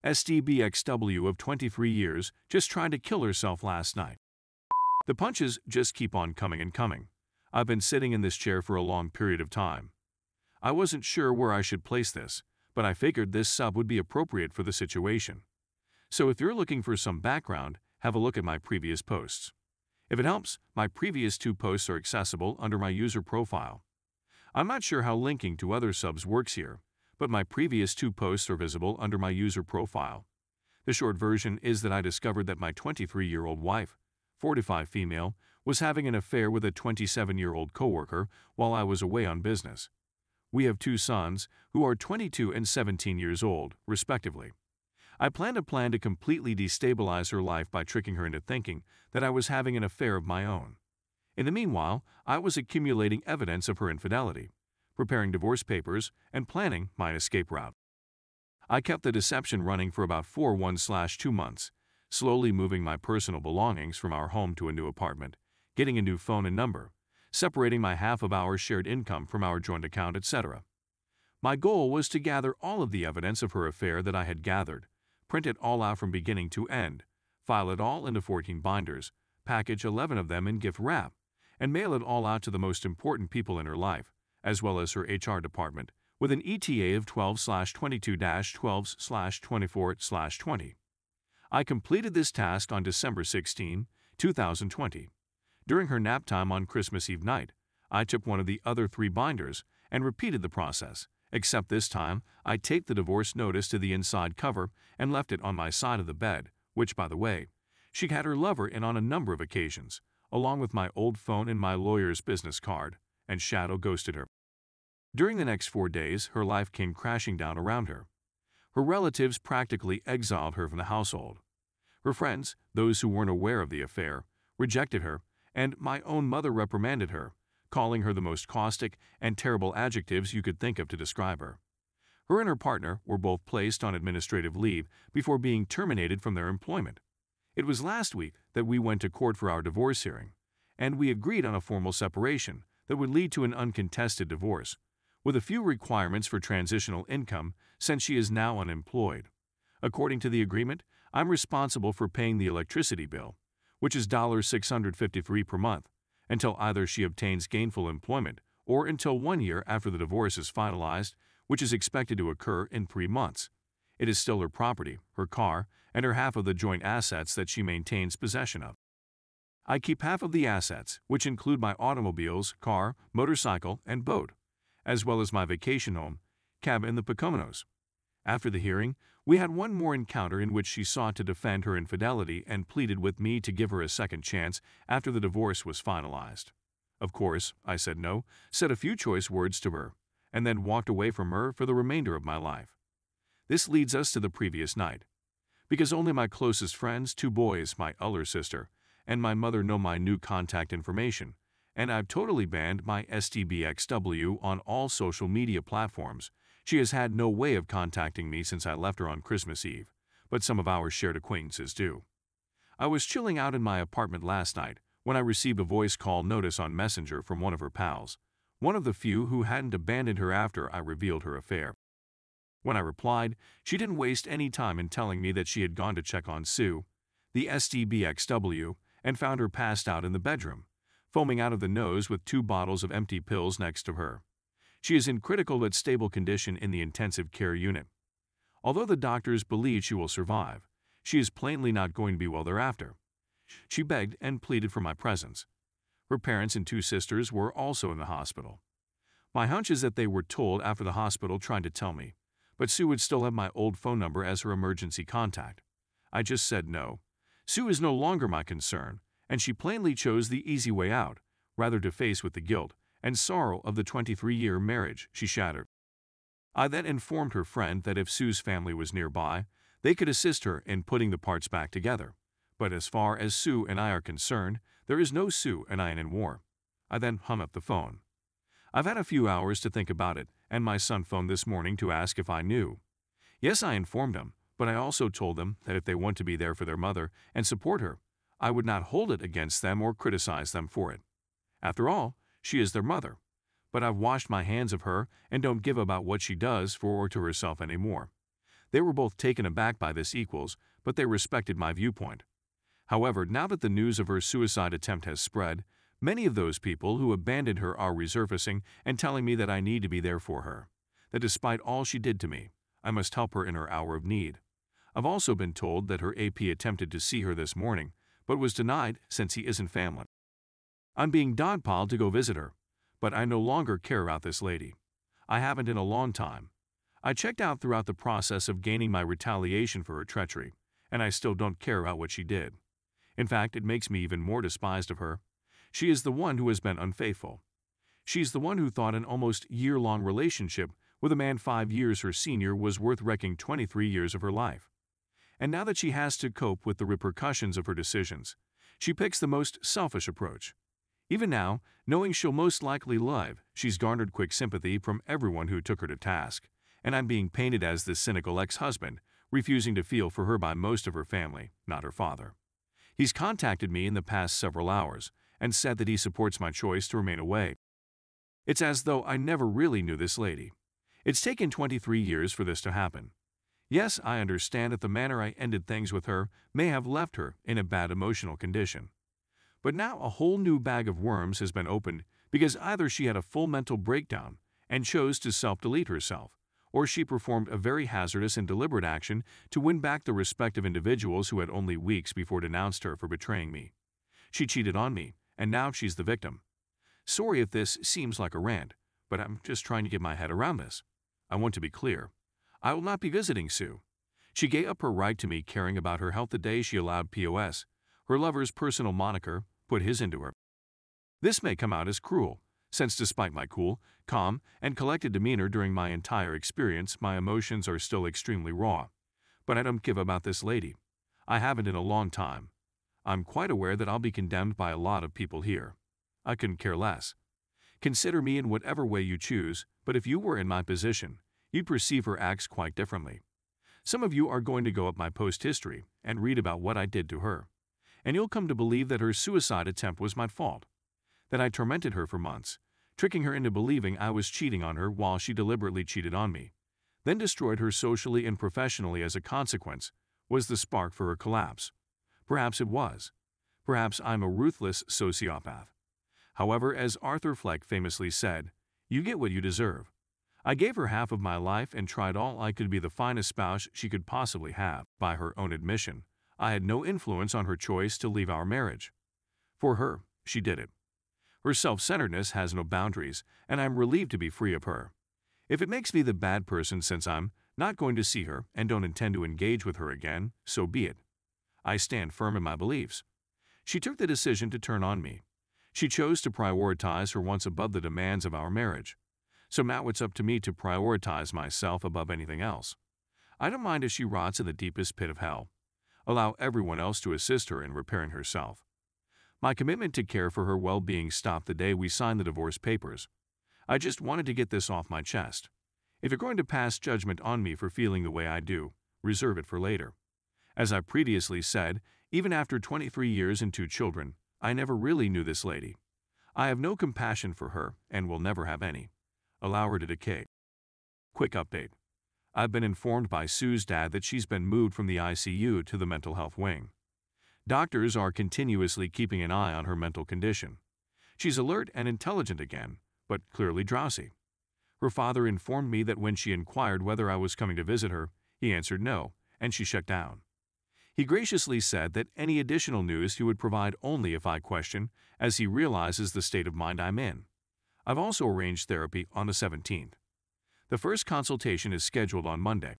SDBXW of 23 years just tried to kill herself last night. The punches just keep on coming and coming. I've been sitting in this chair for a long period of time. I wasn't sure where I should place this, but I figured this sub would be appropriate for the situation. So if you're looking for some background, have a look at my previous posts. If it helps, my previous 2 posts are accessible under my user profile. I'm not sure how linking to other subs works here, but my previous 2 posts are visible under my user profile. The short version is that I discovered that my 23-year-old wife, 45 female, was having an affair with a 27-year-old coworker while I was away on business. We have 2 sons, who are 22 and 17 years old, respectively. I planned a plan to completely destabilize her life by tricking her into thinking that I was having an affair of my own. In the meanwhile, I was accumulating evidence of her infidelity, preparing divorce papers, and planning my escape route. I kept the deception running for about 2 months, slowly moving my personal belongings from our home to a new apartment, getting a new phone and number, separating my half of our shared income from our joint account, etc. My goal was to gather all of the evidence of her affair that I had gathered, print it all out from beginning to end, file it all into 14 binders, package 11 of them in gift wrap, and mail it all out to the most important people in her life, as well as her HR department, with an ETA of 12/22-12/24/20. I completed this task on December 16, 2020. During her nap time on Christmas Eve night, I took one of the other 3 binders and repeated the process, except this time I taped the divorce notice to the inside cover and left it on my side of the bed, which, by the way, she had her lover in on a number of occasions, along with my old phone and my lawyer's business card, and shadow ghosted her. During the next 4 days, her life came crashing down around her. Her relatives practically exiled her from the household. Her friends, those who weren't aware of the affair, rejected her, and my own mother reprimanded her, calling her the most caustic and terrible adjectives you could think of to describe her. Her and her partner were both placed on administrative leave before being terminated from their employment. It was last week that we went to court for our divorce hearing, and we agreed on a formal separation that would lead to an uncontested divorce, with a few requirements for transitional income since she is now unemployed. According to the agreement, I'm responsible for paying the electricity bill, which is $653 per month, until either she obtains gainful employment or until 1 year after the divorce is finalized, which is expected to occur in 3 months. It is still her property, her car, and her half of the joint assets that she maintains possession of. I keep half of the assets, which include my automobiles, car, motorcycle, and boat, as well as my vacation home, cabin in the Poconos. After the hearing, we had one more encounter in which she sought to defend her infidelity and pleaded with me to give her a second chance after the divorce was finalized. Of course, I said no, said a few choice words to her, and then walked away from her for the remainder of my life. This leads us to the previous night. Because only my closest friends, 2 boys, my elder sister, and my mother know my new contact information, and I've totally banned my SDBXW on all social media platforms. She has had no way of contacting me since I left her on Christmas Eve, but some of our shared acquaintances do. I was chilling out in my apartment last night when I received a voice call notice on Messenger from one of her pals, one of the few who hadn't abandoned her after I revealed her affair. When I replied, she didn't waste any time in telling me that she had gone to check on Sue, the SDBXW, and found her passed out in the bedroom, foaming out of the nose with 2 bottles of empty pills next to her. She is in critical but stable condition in the intensive care unit. Although the doctors believe she will survive, she is plainly not going to be well thereafter. She begged and pleaded for my presence. Her parents and 2 sisters were also in the hospital. My hunch is that they were told after the hospital tried to tell me, but Sue would still have my old phone number as her emergency contact. I just said no. Sue is no longer my concern, and she plainly chose the easy way out, rather to face with the guilt and sorrow of the 23-year marriage she shattered. I then informed her friend that if Sue's family was nearby, they could assist her in putting the parts back together. But as far as Sue and I are concerned, there is no Sue and I in war. I then hung up the phone. I've had a few hours to think about it, and my son phoned this morning to ask if I knew. Yes, I informed him, but I also told them that if they want to be there for their mother and support her, I would not hold it against them or criticize them for it. After all, she is their mother, but I've washed my hands of her and don't give about what she does for or to herself anymore. They were both taken aback by this but they respected my viewpoint. However, now that the news of her suicide attempt has spread, many of those people who abandoned her are resurfacing and telling me that I need to be there for her, that despite all she did to me, I must help her in her hour of need. I've also been told that her AP attempted to see her this morning, but was denied since he isn't family. I'm being dogpiled to go visit her, but I no longer care about this lady. I haven't in a long time. I checked out throughout the process of gaining my retaliation for her treachery, and I still don't care about what she did. In fact, it makes me even more despised of her. She is the one who has been unfaithful. She's the one who thought an almost year-long relationship with a man 5 years her senior was worth wrecking 23 years of her life. And now that she has to cope with the repercussions of her decisions, she picks the most selfish approach. Even now, knowing she'll most likely live, she's garnered quick sympathy from everyone who took her to task, and I'm being painted as the cynical ex-husband, refusing to feel for her by most of her family, not her father. He's contacted me in the past several hours and said that he supports my choice to remain away. It's as though I never really knew this lady. It's taken 23 years for this to happen. Yes, I understand that the manner I ended things with her may have left her in a bad emotional condition. But now a whole new bag of worms has been opened because either she had a full mental breakdown and chose to self-delete herself, or she performed a very hazardous and deliberate action to win back the respect of individuals who had only weeks before denounced her for betraying me. She cheated on me, and now she's the victim. Sorry if this seems like a rant, but I'm just trying to get my head around this. I want to be clear. I will not be visiting Sue. She gave up her right to me caring about her health the day she allowed POS, her lover's personal moniker, put his into her. This may come out as cruel, since despite my cool, calm, and collected demeanor during my entire experience, my emotions are still extremely raw. But I don't give about this lady. I haven't in a long time. I'm quite aware that I'll be condemned by a lot of people here. I couldn't care less. Consider me in whatever way you choose, but if you were in my position, you'd perceive her acts quite differently. Some of you are going to go up my post history and read about what I did to her, and you'll come to believe that her suicide attempt was my fault, that I tormented her for months, tricking her into believing I was cheating on her while she deliberately cheated on me, then destroyed her socially and professionally as a consequence, was the spark for her collapse. Perhaps it was. Perhaps I'm a ruthless sociopath. However, as Arthur Fleck famously said, you get what you deserve. I gave her half of my life and tried all I could to be the finest spouse she could possibly have. By her own admission, I had no influence on her choice to leave our marriage. For her, she did it. Her self-centeredness has no boundaries, and I'm relieved to be free of her. If it makes me the bad person since I'm not going to see her and don't intend to engage with her again, so be it. I stand firm in my beliefs. She took the decision to turn on me. She chose to prioritize her wants above the demands of our marriage. So now it's up to me to prioritize myself above anything else. I don't mind if she rots in the deepest pit of hell. Allow everyone else to assist her in repairing herself. My commitment to care for her well-being stopped the day we signed the divorce papers. I just wanted to get this off my chest. If you're going to pass judgment on me for feeling the way I do, reserve it for later. As I previously said, even after 23 years and 2 children, I never really knew this lady. I have no compassion for her and will never have any. Allow her to decay. Quick update. I've been informed by Sue's dad that she's been moved from the ICU to the mental health wing. Doctors are continuously keeping an eye on her mental condition. She's alert and intelligent again, but clearly drowsy. Her father informed me that when she inquired whether I was coming to visit her, he answered no, and she shut down. He graciously said that any additional news he would provide only if I question, as he realizes the state of mind I'm in. I've also arranged therapy on the 17th. The first consultation is scheduled on Monday.